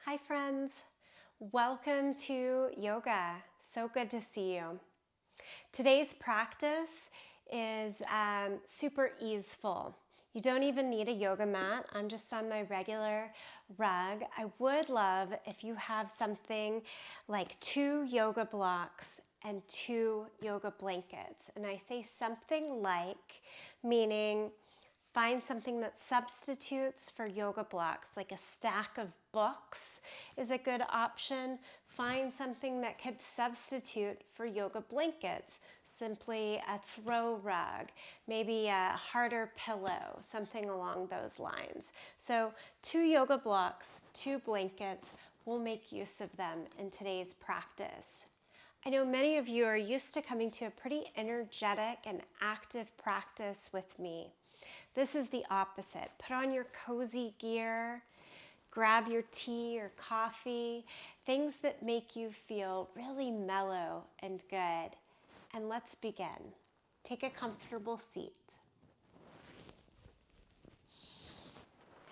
Hi friends, welcome to yoga. So good to see you. Today's practice is super easeful. You don't even need a yoga mat. I'm just on my regular rug. I would love if you have something like 2 yoga blocks and 2 yoga blankets. And I say something like, meaning find something that substitutes for yoga blocks, like a stack of books is a good option. Find something that could substitute for yoga blankets, simply a throw rug, maybe a harder pillow, something along those lines. So 2 yoga blocks, 2 blankets, we'll make use of them in today's practice. I know many of you are used to coming to a pretty energetic and active practice with me. This is the opposite. Put on your cozy gear, grab your tea or coffee, things that make you feel really mellow and good. And let's begin. Take a comfortable seat.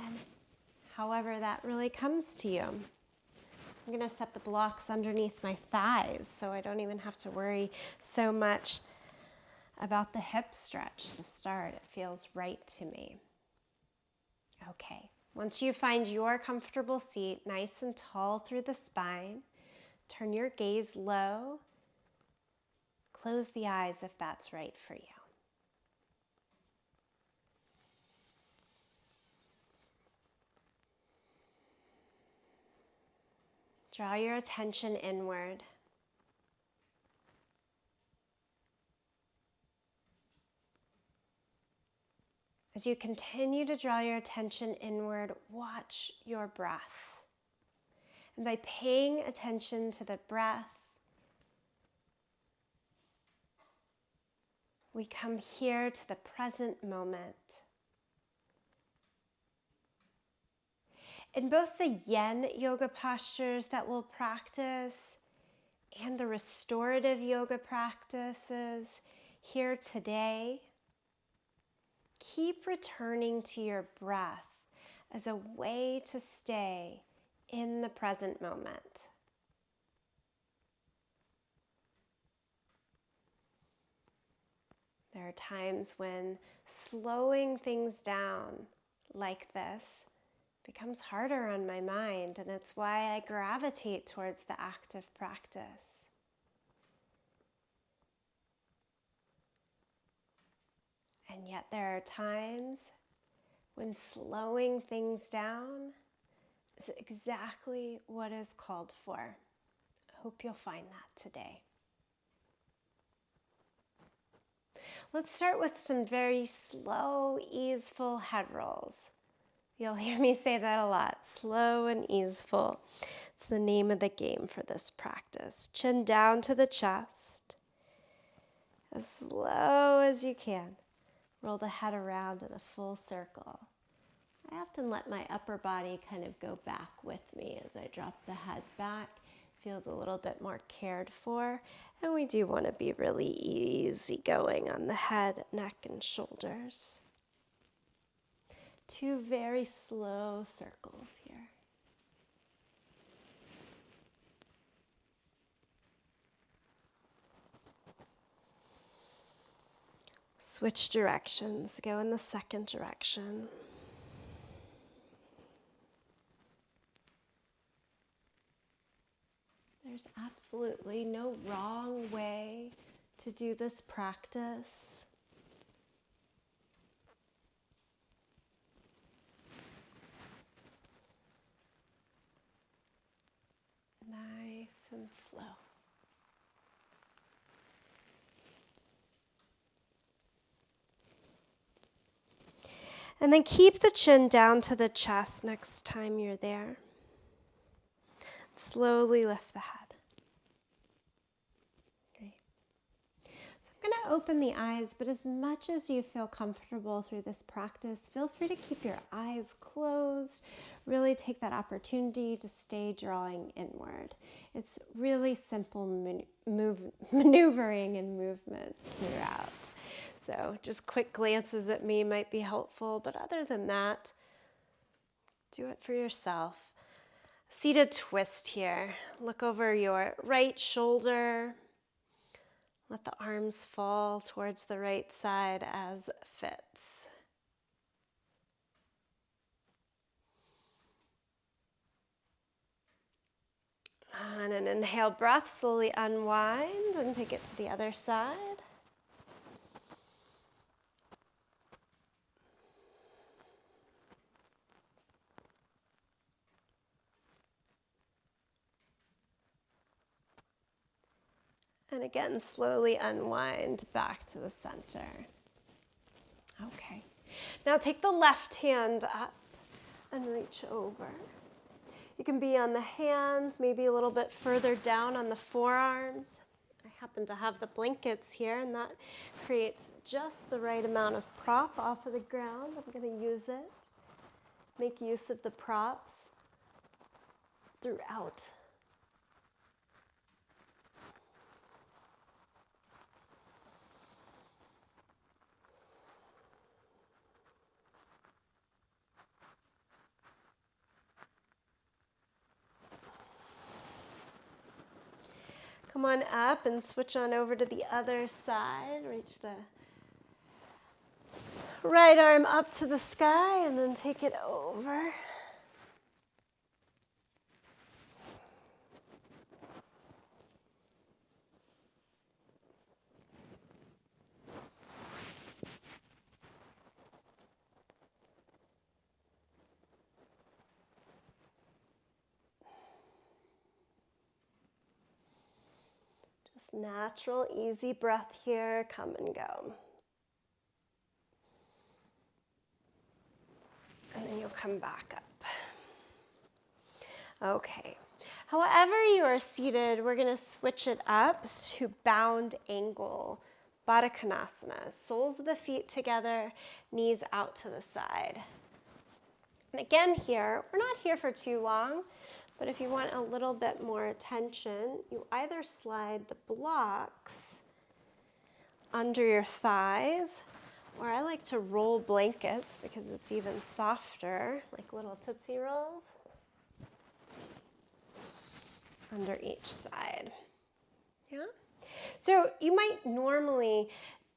And however that really comes to you. I'm going to set the blocks underneath my thighs so I don't even have to worry so much about the hip stretch to start. It feels right to me. Okay, once you find your comfortable seat, nice and tall through the spine, turn your gaze low. Close the eyes if that's right for you. Draw your attention inward. As you continue to draw your attention inward, watch your breath. And by paying attention to the breath, we come here to the present moment. In both the yin yoga postures that we'll practice and the restorative yoga practices here today, keep returning to your breath as a way to stay in the present moment. There are times when slowing things down like this becomes harder on my mind, and it's why I gravitate towards the active practice. And yet there are times when slowing things down is exactly what is called for. I hope you'll find that today. Let's start with some very slow, easeful head rolls. You'll hear me say that a lot, slow and easeful. It's the name of the game for this practice. Chin down to the chest, as slow as you can. Roll the head around in a full circle. I often let my upper body kind of go back with me as I drop the head back. Feels a little bit more cared for. And we do want to be really easygoing on the head, neck, and shoulders. 2 very slow circles here. Switch directions, go in the second direction. There's absolutely no wrong way to do this practice. Nice and slow. And then keep the chin down to the chest next time you're there. Slowly lift the head. Great. So I'm going to open the eyes, but as much as you feel comfortable through this practice, feel free to keep your eyes closed. Really take that opportunity to stay drawing inward. It's really simple maneuvering and movements throughout. So just quick glances at me might be helpful, but other than that, do it for yourself. Seated twist here. Look over your right shoulder. Let the arms fall towards the right side as fits. On an inhale breath, slowly unwind and take it to the other side. And again, slowly unwind back to the center. Okay. Now take the left hand up and reach over. You can be on the hand, maybe a little bit further down on the forearms. I happen to have the blankets here, and that creates just the right amount of prop off of the ground. I'm going to use it. Make use of the props throughout. Come on up and switch on over to the other side. Reach the right arm up to the sky and then take it over. Just natural, easy breath here. Come and go. And then you'll come back up. Okay. However you are seated, we're going to switch it up to bound angle, Baddha Konasana. Soles of the feet together, knees out to the side. And again here, we're not here for too long, but if you want a little bit more attention, you either slide the blocks under your thighs, or I like to roll blankets because it's even softer, like little Tootsie Rolls, under each side. Yeah? So you might normally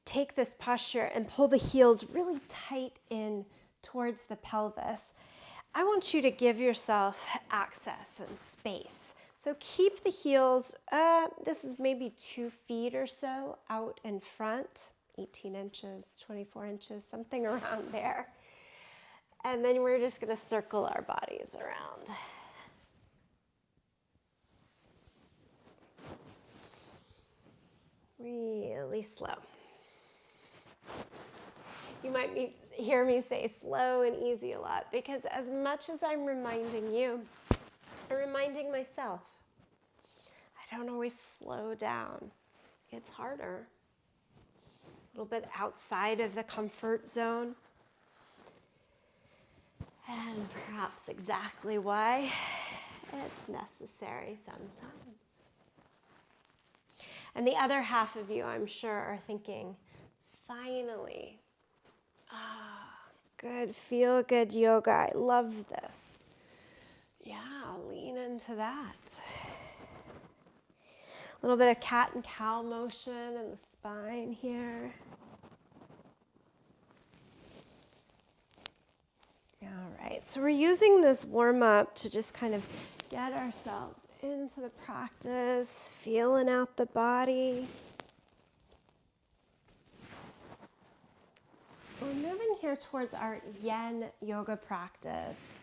take this posture and pull the heels really tight in towards the pelvis. I want you to give yourself access and space. So keep the heels, this is maybe 2 feet or so out in front, 18 inches, 24 inches, something around there. And then we're just going to circle our bodies around. Really slow. You might hear me say slow and easy a lot because as much as I'm reminding you, I'm reminding myself. I don't always slow down. It's harder. A little bit outside of the comfort zone. And perhaps exactly why it's necessary sometimes. And the other half of you, I'm sure, are thinking, finally, good, feel good yoga. I love this. Yeah, lean into that. A little bit of cat and cow motion in the spine here. All right, so we're using this warm-up to just kind of get ourselves into the practice, feeling out the body. We're moving here towards our yin yoga practice.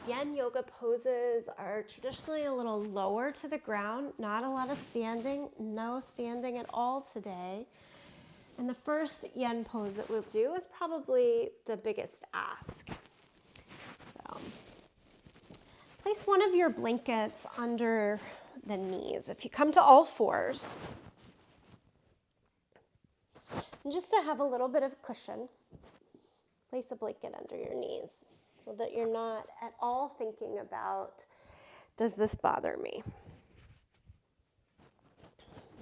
Yin yoga poses are traditionally a little lower to the ground, not a lot of standing, no standing at all today. And the first yin pose that we'll do is probably the biggest ask. So place one of your blankets under the knees. If you come to all fours, and just to have a little bit of cushion, place a blanket under your knees so that you're not at all thinking about, does this bother me?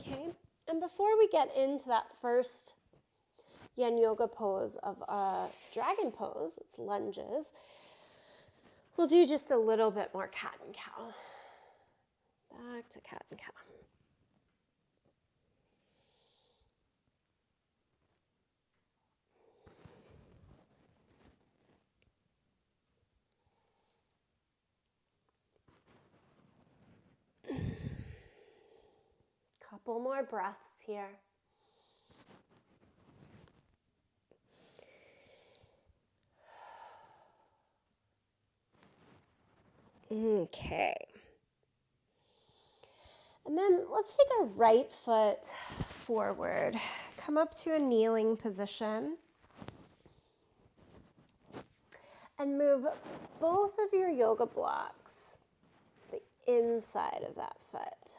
Okay, and before we get into that first yin yoga pose of a dragon pose, it's lunges, We'll do just a little bit more cat and cow. Back to cat and cow. Couple more breaths here. Okay. And then let's take our right foot forward. Come up to a kneeling position. And move both of your yoga blocks to the inside of that foot.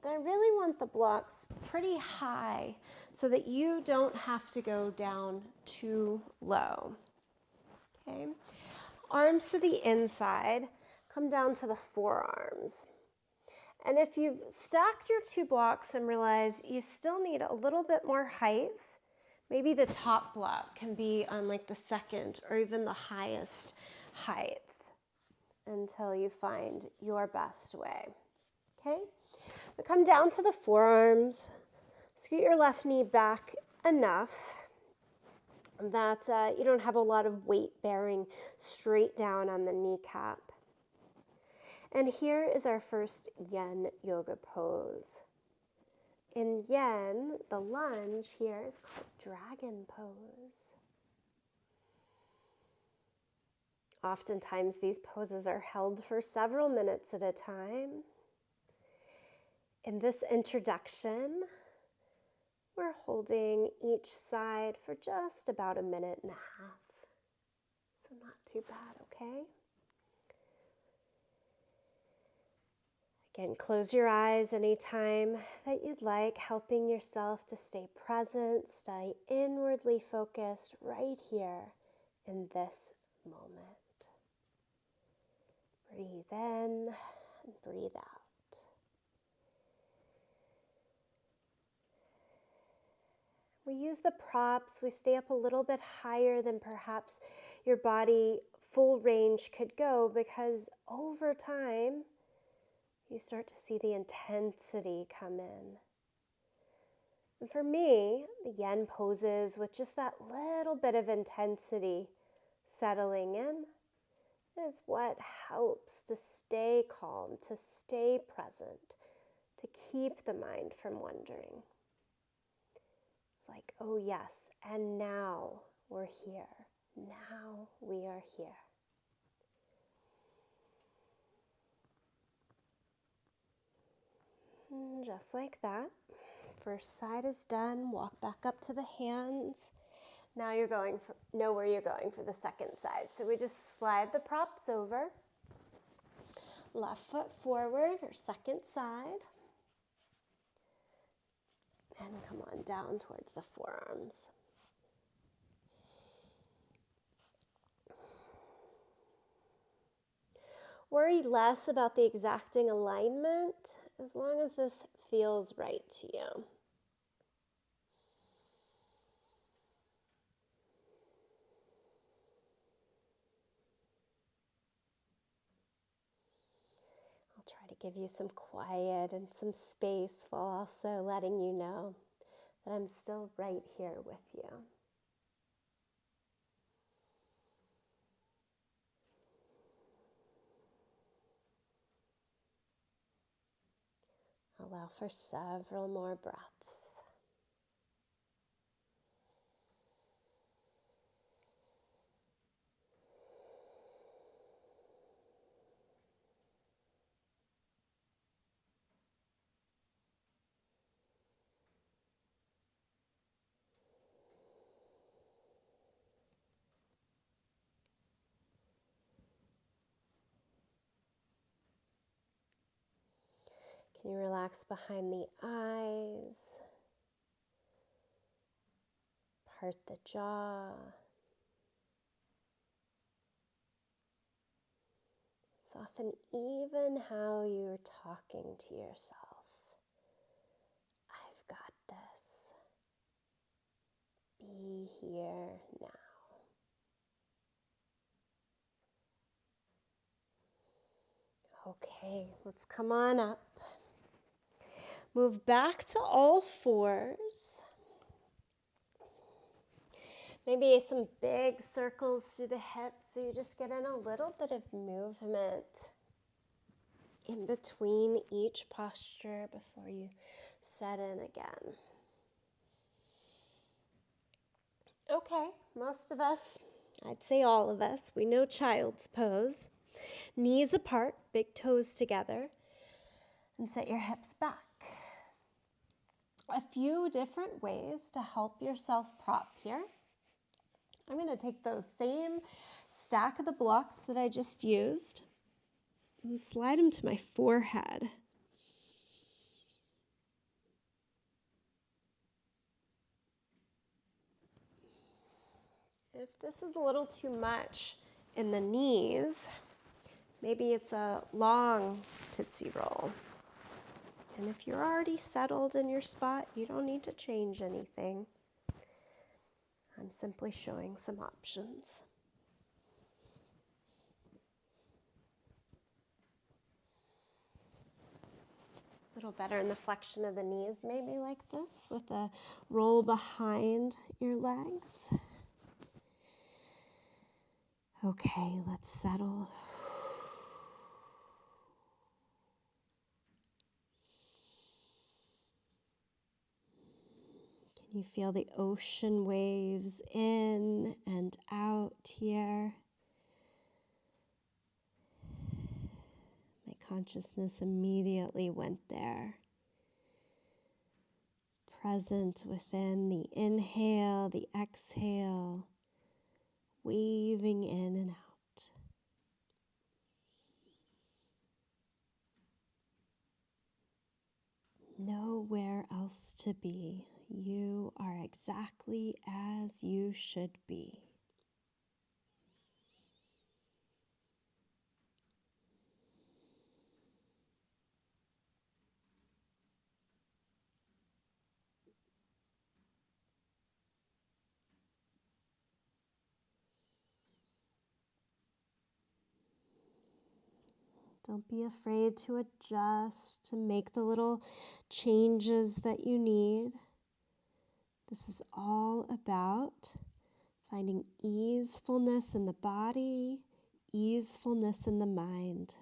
And I really want the blocks pretty high so that you don't have to go down too low. Okay? Arms to the inside, come down to the forearms. And if you've stacked your two blocks and realize you still need a little bit more height, maybe the top block can be on like the second or even the highest height until you find your best way. Okay? But come down to the forearms, scoot your left knee back enough that you don't have a lot of weight bearing straight down on the kneecap. And here is our first yin yoga pose. In yin, the lunge here is called dragon pose. Oftentimes these poses are held for several minutes at a time. In this introduction, we're holding each side for just about 1.5 minutes. So not too bad, okay? Again, close your eyes anytime that you'd like, helping yourself to stay present, stay inwardly focused right here in this moment. Breathe in and breathe out. We use the props, we stay up a little bit higher than perhaps your body full range could go, because over time, you start to see the intensity come in. And for me, the yin poses with just that little bit of intensity settling in is what helps to stay calm, to stay present, to keep the mind from wandering. It's like, oh yes, and now we're here. Now we are here. And just like that, first side is done. Walk back up to the hands. Now you're know where you're going for the second side. So we just slide the props over. Left foot forward, or second side. And come on down towards the forearms. Worry less about the exacting alignment as long as this feels right to you. I'll try to give you some quiet and some space while also letting you know that I'm still right here with you. Allow for several more breaths. Can you relax behind the eyes? Part the jaw. Soften even how you're talking to yourself. I've got this. Be here now. Okay, let's come on up. Move back to all fours. Maybe some big circles through the hips so you just get in a little bit of movement in between each posture before you set in again. Okay, most of us, I'd say all of us, we know child's pose. Knees apart, big toes together, and set your hips back. A few different ways to help yourself prop here. I'm going to take those same stack of the blocks that I just used and slide them to my forehead. If this is a little too much in the knees, maybe it's a long Tootsie Roll. And if you're already settled in your spot, you don't need to change anything. I'm simply showing some options. A little better in the flexion of the knees, maybe like this, with a roll behind your legs. Okay, let's settle. Can you feel the ocean waves in and out here? My consciousness immediately went there. Present within the inhale, the exhale, waving in and out. Nowhere else to be. You are exactly as you should be. Don't be afraid to adjust, to make the little changes that you need. This is all about finding easefulness in the body, easefulness in the mind.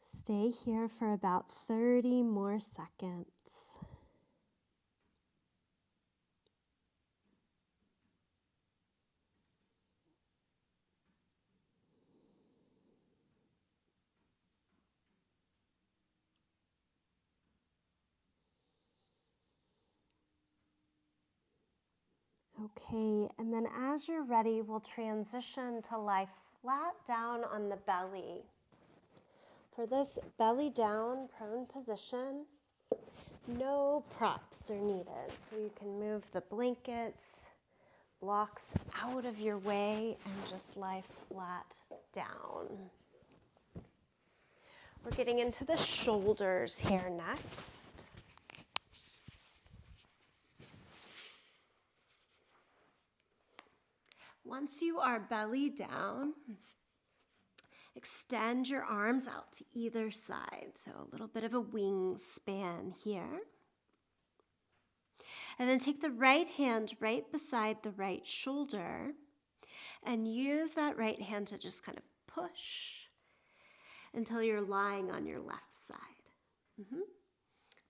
Stay here for about 30 more seconds. Okay, and then as you're ready, we'll transition to lie flat down on the belly. For this belly down prone position, no props are needed. So you can move the blankets, blocks out of your way and just lie flat down. We're getting into the shoulders here next. Once you are belly down, extend your arms out to either side. So a little bit of a wingspan here. And then take the right hand right beside the right shoulder and use that right hand to just kind of push until you're lying on your left side.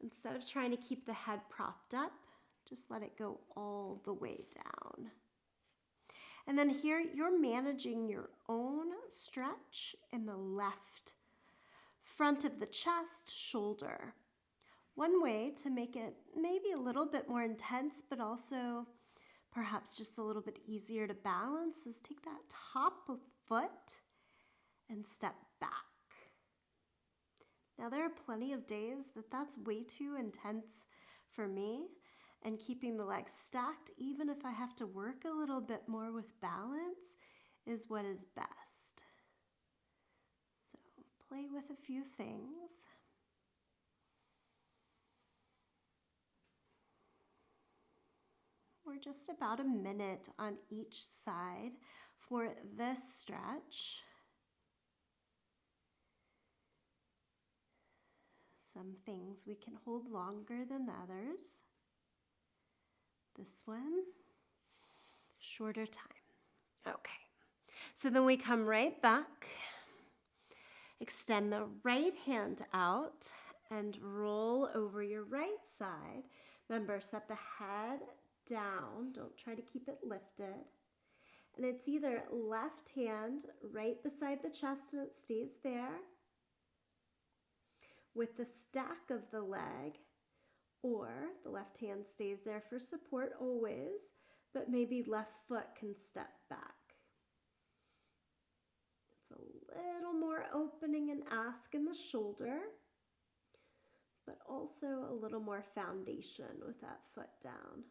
Instead of trying to keep the head propped up, just let it go all the way down. And then here you're managing your own stretch in the left front of the chest, shoulder. One way to make it maybe a little bit more intense, but also perhaps just a little bit easier to balance is take that top foot and step back. Now there are plenty of days that that's way too intense for me, and keeping the legs stacked, even if I have to work a little bit more with balance, is what is best. So play with a few things. We're just about a minute on each side for this stretch. Some things we can hold longer than others. This one, shorter time. Okay, so then we come right back, extend the right hand out and roll over your right side. Remember, set the head down, don't try to keep it lifted. And it's either left hand right beside the chest and it stays there with the stack of the leg, or the left hand stays there for support always, but maybe left foot can step back. It's a little more opening and ask in the shoulder, but also a little more foundation with that foot down.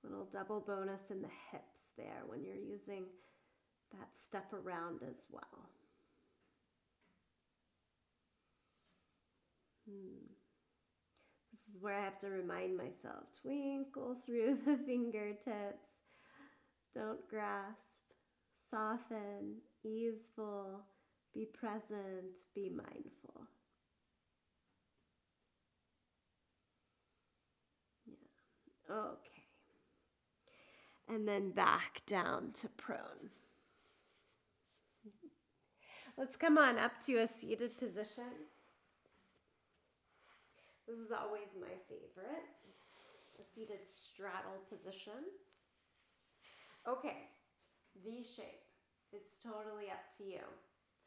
Little double bonus in the hips there when you're using that step around as well. This is where I have to remind myself, twinkle through the fingertips, don't grasp, soften, easeful, be present, be mindful. Yeah. Okay. And then back down to prone. Let's come on up to a seated position. This is always my favorite, a seated straddle position. Okay, V shape. It's totally up to you.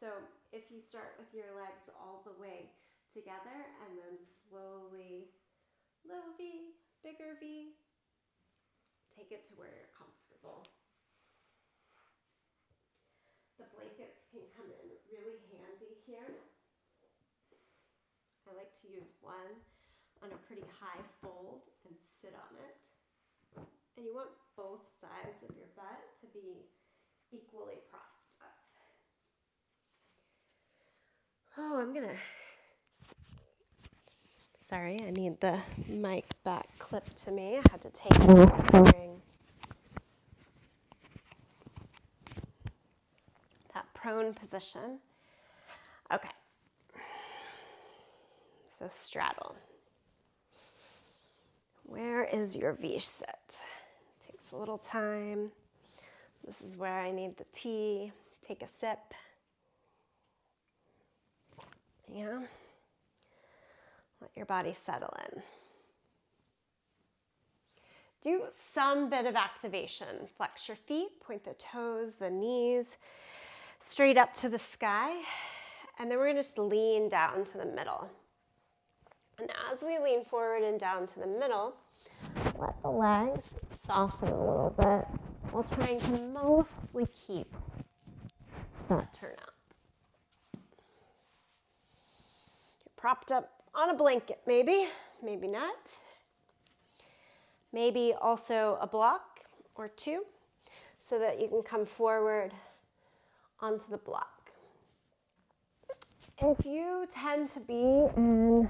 So if you start with your legs all the way together and then slowly, little V, bigger V, take it to where you're comfortable. The blankets can come in really handy here. I like to use one on a pretty high fold and sit on it. And you want both sides of your butt to be equally propped up. Oh, sorry, I need the mic back clipped to me. I had to take it off during that prone position. Okay. So straddle. Where is your V sit? Takes a little time. This is where I need the tea. Take a sip. Yeah. Let your body settle in. Do some bit of activation. Flex your feet, point the toes, the knees, straight up to the sky. And then we're going to just lean down to the middle. And as we lean forward and down to the middle, let the legs soften a little bit while trying to mostly keep that turnout. You're propped up on a blanket, maybe not. Maybe also a block or two so that you can come forward onto the block. If you tend to be in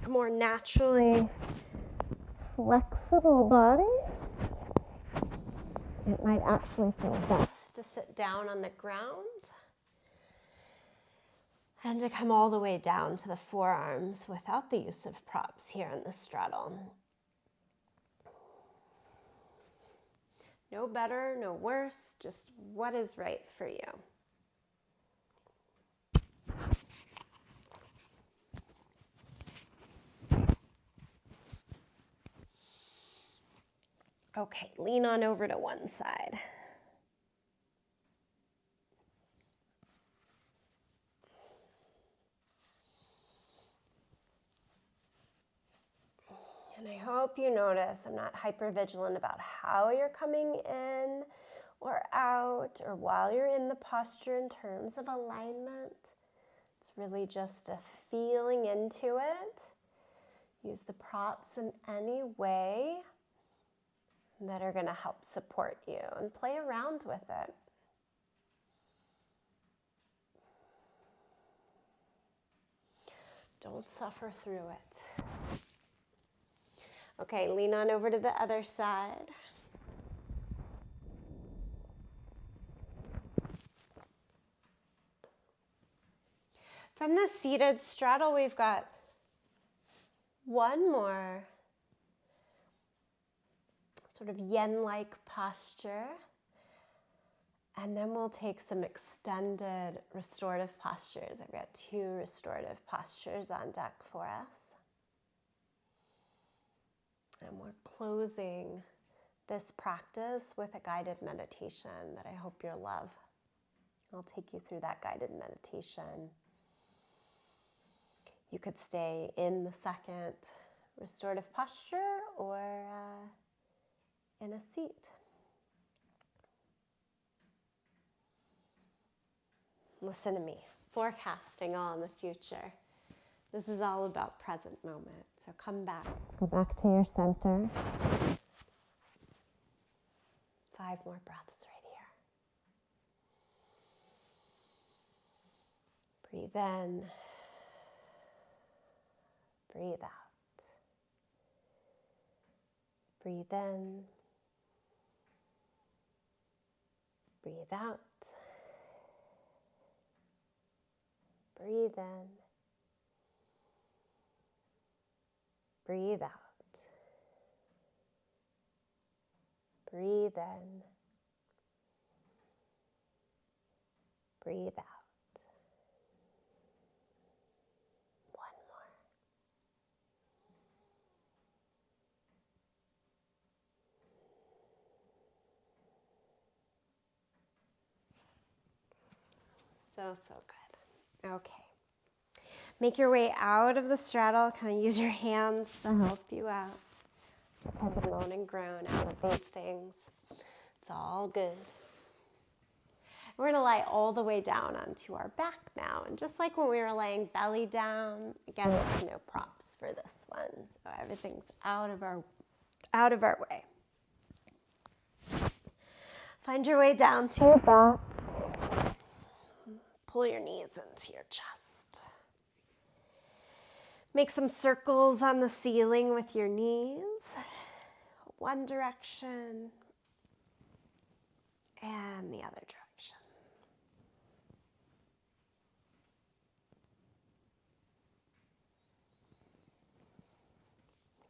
a more naturally flexible body, it might actually feel best to sit down on the ground and to come all the way down to the forearms without the use of props here in the straddle. No better, no worse, just what is right for you. Okay, lean on over to one side. And I hope you notice I'm not hypervigilant about how you're coming in or out or while you're in the posture in terms of alignment. It's really just a feeling into it. Use the props in any way that are going to help support you, and play around with it. Don't suffer through it. Okay, lean on over to the other side. From the seated straddle, we've got one more sort of yen-like posture. And then we'll take some extended restorative postures. I've got 2 restorative postures on deck for us. And we're closing this practice with a guided meditation that I hope you'll love. I'll take you through that guided meditation. You could stay in the second restorative posture or in a seat. Listen to me, forecasting all in the future. This is all about present moment. So come back. Go back to your center. 5 more breaths right here. Breathe in. Breathe out. Breathe in. Breathe out. Breathe in. Breathe out. Breathe in. Breathe out. One more. So good. Okay. Make your way out of the straddle. Kind of use your hands to help you out. Pretend to moan and groan out of these things. It's all good. We're going to lie all the way down onto our back now. And just like when we were laying belly down, again, there's no props for this one. So everything's out of our way. Find your way down to your back. Pull your knees into your chest. Make some circles on the ceiling with your knees. One direction and the other direction.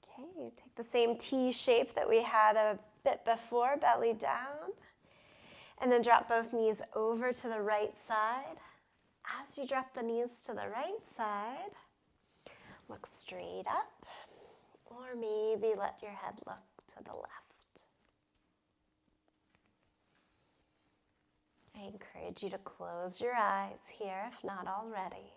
Okay, take the same T shape that we had a bit before, belly down. And then drop both knees over to the right side. As you drop the knees to the right side, look straight up, or maybe let your head look to the left. I encourage you to close your eyes here if not already.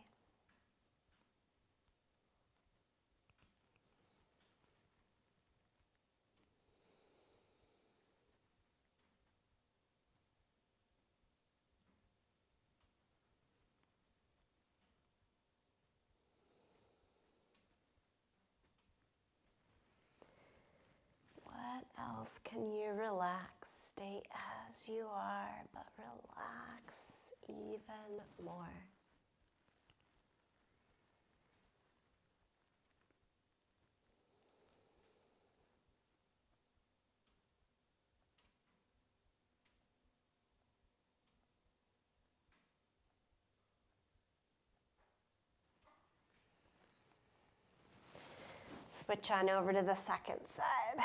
What else can you relax? Stay as you are, but relax even more. Switch on over to the second side.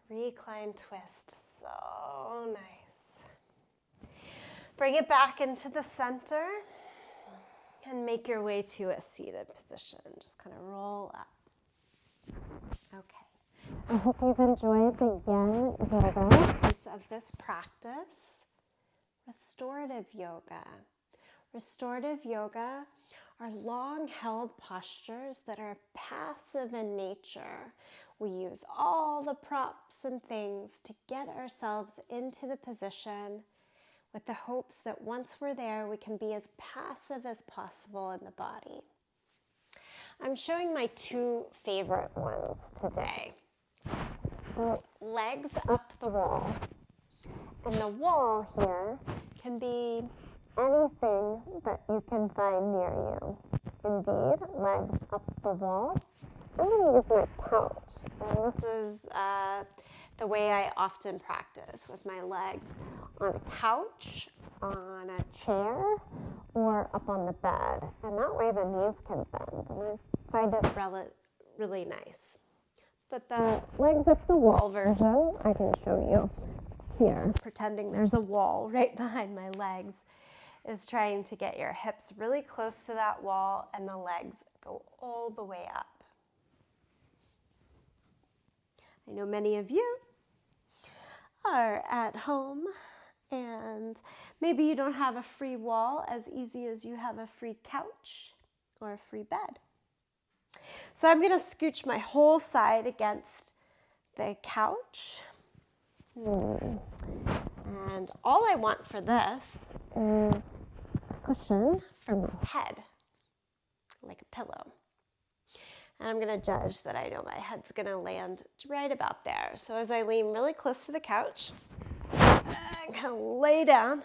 Recline twist, so nice. Bring it back into the center and make your way to a seated position. Just kind of roll up. Okay. I hope you've enjoyed the yin yoga piece of this practice. Restorative yoga. Restorative yoga are long-held postures that are passive in nature. We use all the props and things to get ourselves into the position with the hopes that once we're there, we can be as passive as possible in the body. I'm showing my two favorite ones today. So legs up the wall. And the wall here can be anything that you can find near you. Indeed, legs up the wall. I'm going to use my couch. And this is the way I often practice, with my legs on a couch, on a chair, or up on the bed. And that way the knees can bend. And I find it really nice. But the legs up the wall version, I can show you here, pretending there's a wall right behind my legs, is trying to get your hips really close to that wall and the legs go all the way up. I know many of you are at home and maybe you don't have a free wall as easy as you have a free couch or a free bed. So I'm going to scooch my whole side against the couch. And all I want for this is a cushion for my head, like a pillow. And I'm going to judge that I know my head's going to land right about there. So as I lean really close to the couch, I'm going to lay down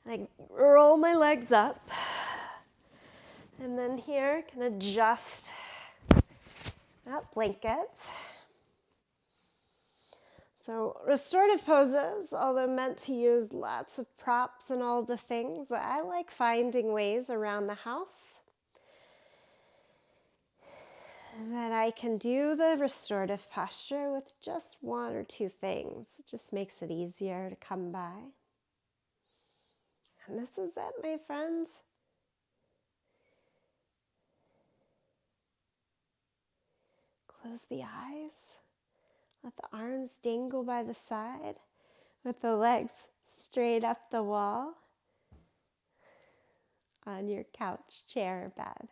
and I roll my legs up. And then here I can adjust that blanket. So restorative poses, although meant to use lots of props and all the things, I like finding ways around the house that I can do the restorative posture with just one or two things. It just makes it easier to come by. And this is it, my friends. Close the eyes. Let the arms dangle by the side with the legs straight up the wall on your couch, chair, or bed.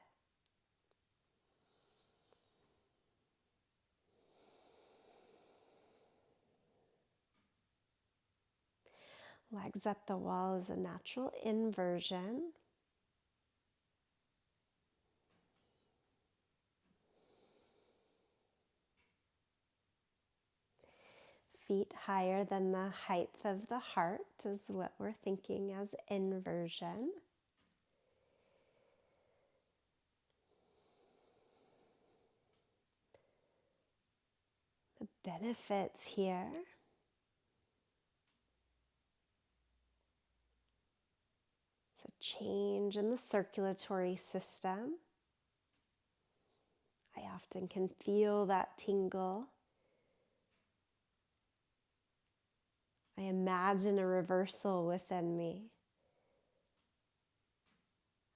Legs up the wall is a natural inversion. Feet higher than the height of the heart is what we're thinking as inversion. The benefits here. It's a change in the circulatory system. I often can feel that tingle. I imagine a reversal within me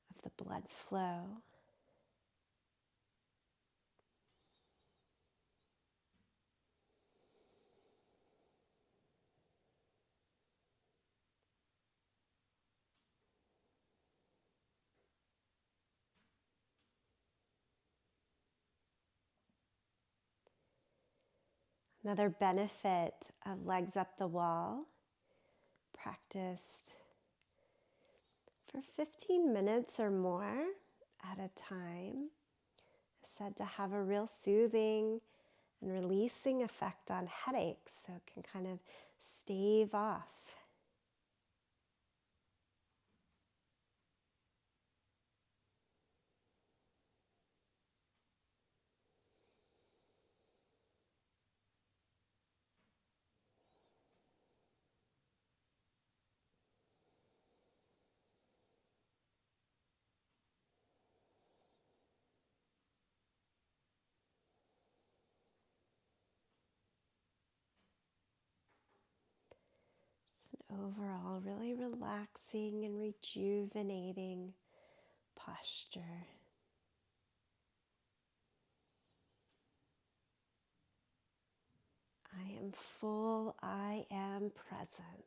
of the blood flow. Another benefit of legs up the wall, practiced for 15 minutes or more at a time, is said to have a real soothing and releasing effect on headaches, so it can kind of stave off. overall really relaxing and rejuvenating posture. I am full, I am present.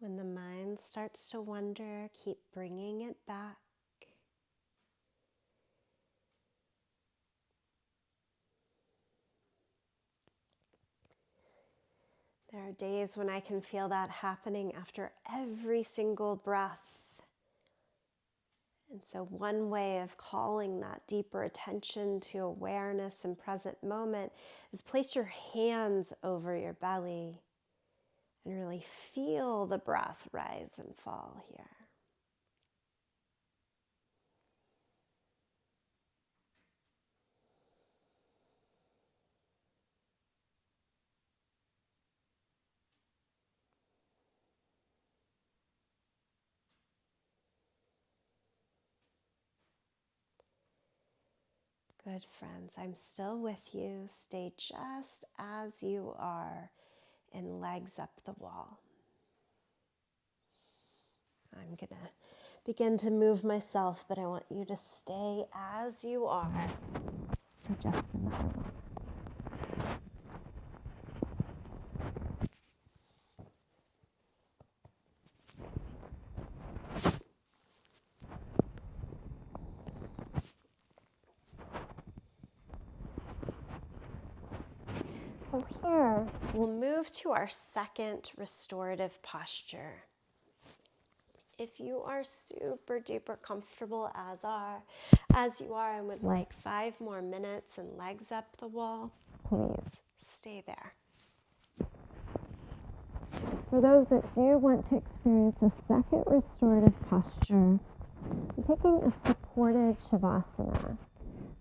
When the mind starts to wander, keep bringing it back. There are days when I can feel that happening after every single breath. And so one way of calling that deeper attention to awareness and present moment is place your hands over your belly and really feel the breath rise and fall here. Good friends, I'm still with you. Stay just as you are and legs up the wall. I'm gonna begin to move myself, but I want you to stay as you are for just another moment. So here, we'll move to our second restorative posture. If you are super duper comfortable as you are and would like 5 more minutes and legs up the wall, please stay there. For those that do want to experience a second restorative posture, I'm taking a supported Shavasana.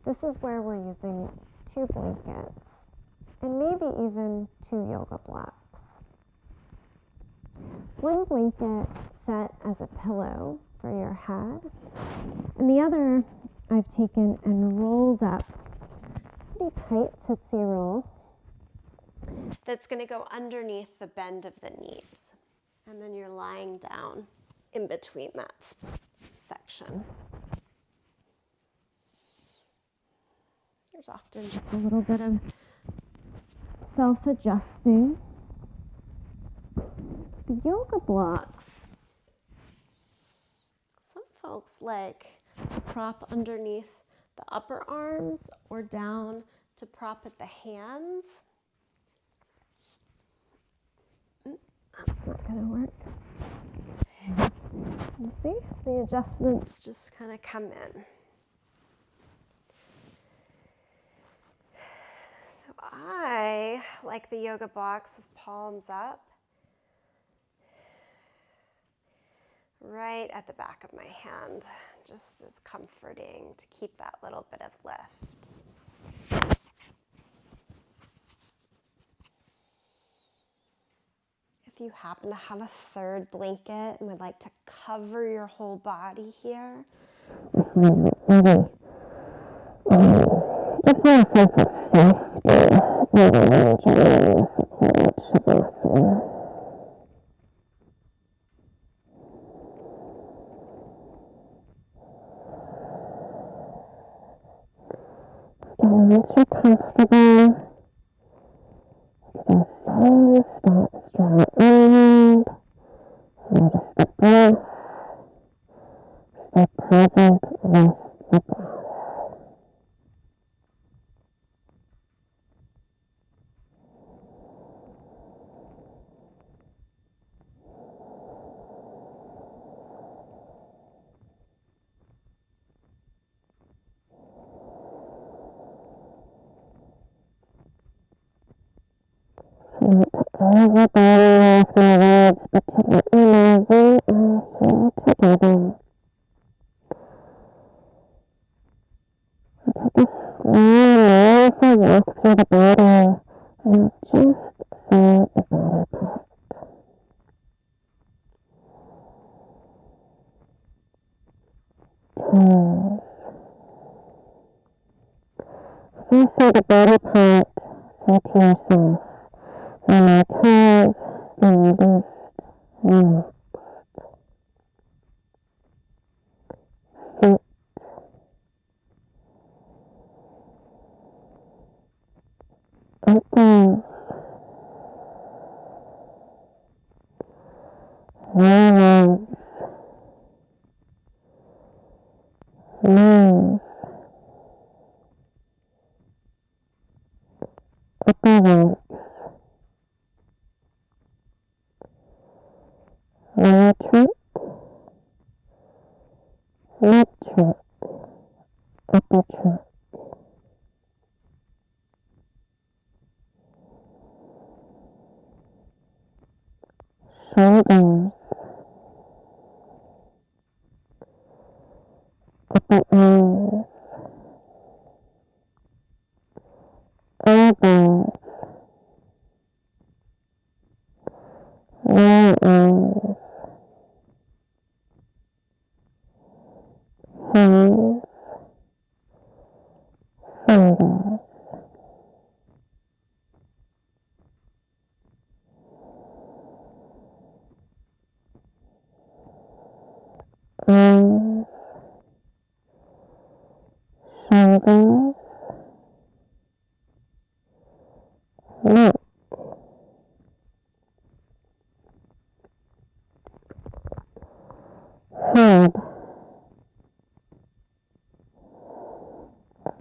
This is where we're using 2 blankets and maybe even 2 yoga blocks. One blanket set as a pillow for your head, and the other I've taken and rolled up, pretty tight Tootsie Roll, that's going to go underneath the bend of the knees. And then you're lying down in between that section. There's often just a little bit of self-adjusting. The yoga blocks, some folks like to prop underneath the upper arms or down to prop at the hands. That's not going to work. You see, the adjustments just kind of come in. So I like the yoga blocks with palms up, right at the back of my hand, just as comforting to keep that little bit of lift. If you happen to have a third blanket and would like to cover your whole body here, it's not a sense of safety Moving and joining the supported Shavasana. And once you're comfortable, the soul stops, draw inward. Notice the breath. Stay present with the breath. Not to overbody with my words, but to let you know we are here together. Take a slow, mindful walk through the body and just feel the body part. Toes. As I say the body part, say to yourself, and my toes being loosed, relaxed. Feet, ankles, legs, knees, upper legs, lower trunk, mid trunk, upper trunk. Shoulders, upper arms, elbows, lower arms, hands, fingers, arms, shoulders, neck, head,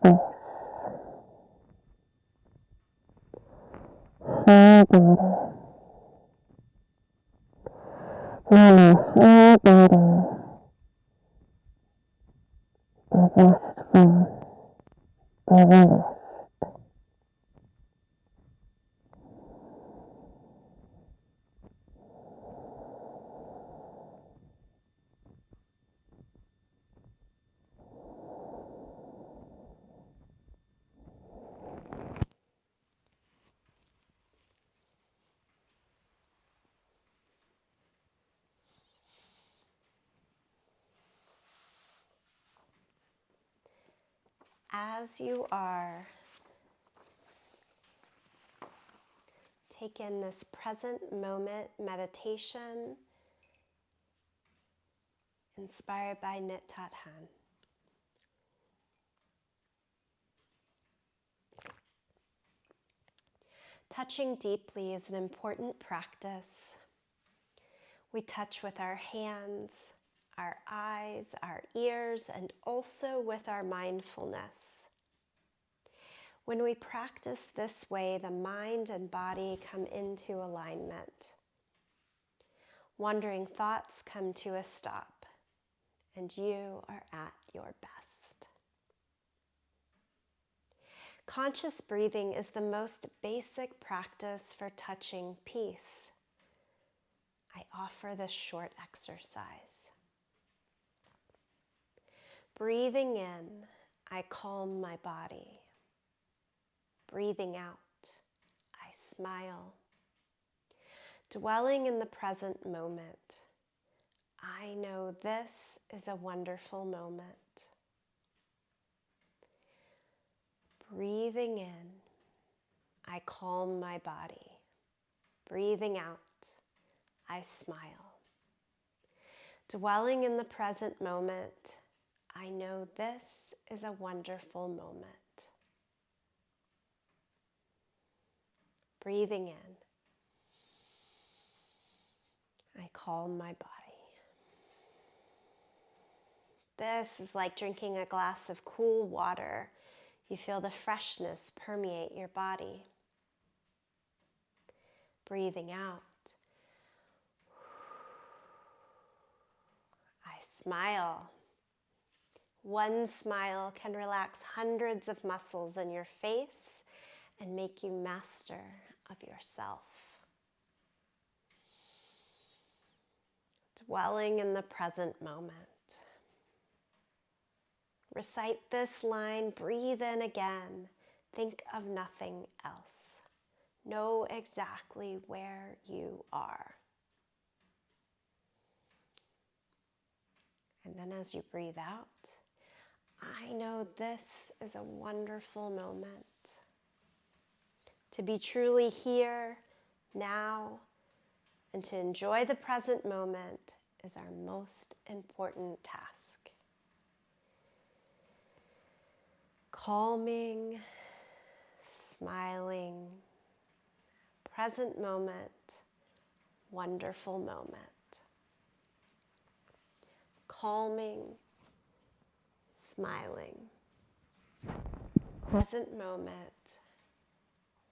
face, whole body. Now my whole body be restful, be released. As you are, take in this present moment meditation inspired by Nit Tat Han. Touching deeply is an important practice. We touch with our hands, our eyes, our ears, and also with our mindfulness. When we practice this way, the mind and body come into alignment. Wandering thoughts come to a stop, and you are at your best. Conscious breathing is the most basic practice for touching peace. I offer this short exercise. Breathing in, I calm my body. Breathing out, I smile. Dwelling in the present moment, I know this is a wonderful moment. Breathing in, I calm my body. Breathing out, I smile. Dwelling in the present moment, I know this is a wonderful moment. Breathing in, I calm my body. This is like drinking a glass of cool water. You feel the freshness permeate your body. Breathing out, I smile. One smile can relax hundreds of muscles in your face and make you master of yourself. Dwelling in the present moment. Recite this line, breathe in again. Think of nothing else. Know exactly where you are. And then as you breathe out, I know this is a wonderful moment. To be truly here, now, and to enjoy the present moment is our most important task. Calming, smiling, present moment, wonderful moment. Calming, smiling, present moment,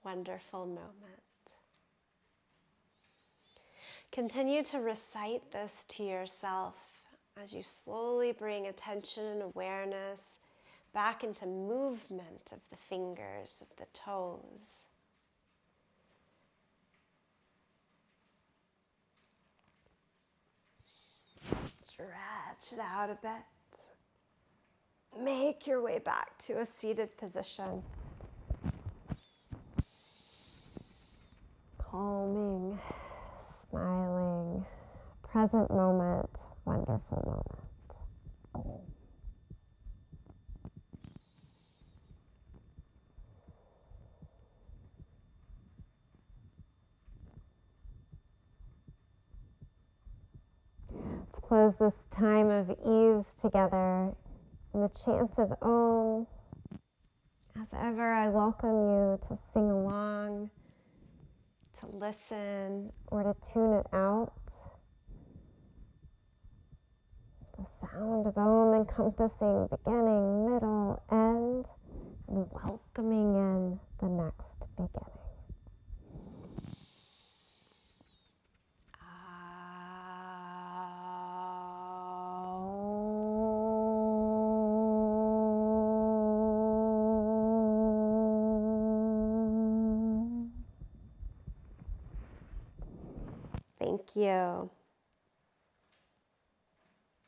wonderful moment. Continue to recite this to yourself as you slowly bring attention and awareness back into movement of the fingers, of the toes. Stretch it out a bit. Make your way back to a seated position. Calming, smiling, present moment, wonderful moment. Let's close this time of ease together in the chant of Om. As ever, I welcome you to sing along, to listen, or to tune it out. The sound of Om encompassing beginning, middle, end, and welcoming in the next beginning. Thank you.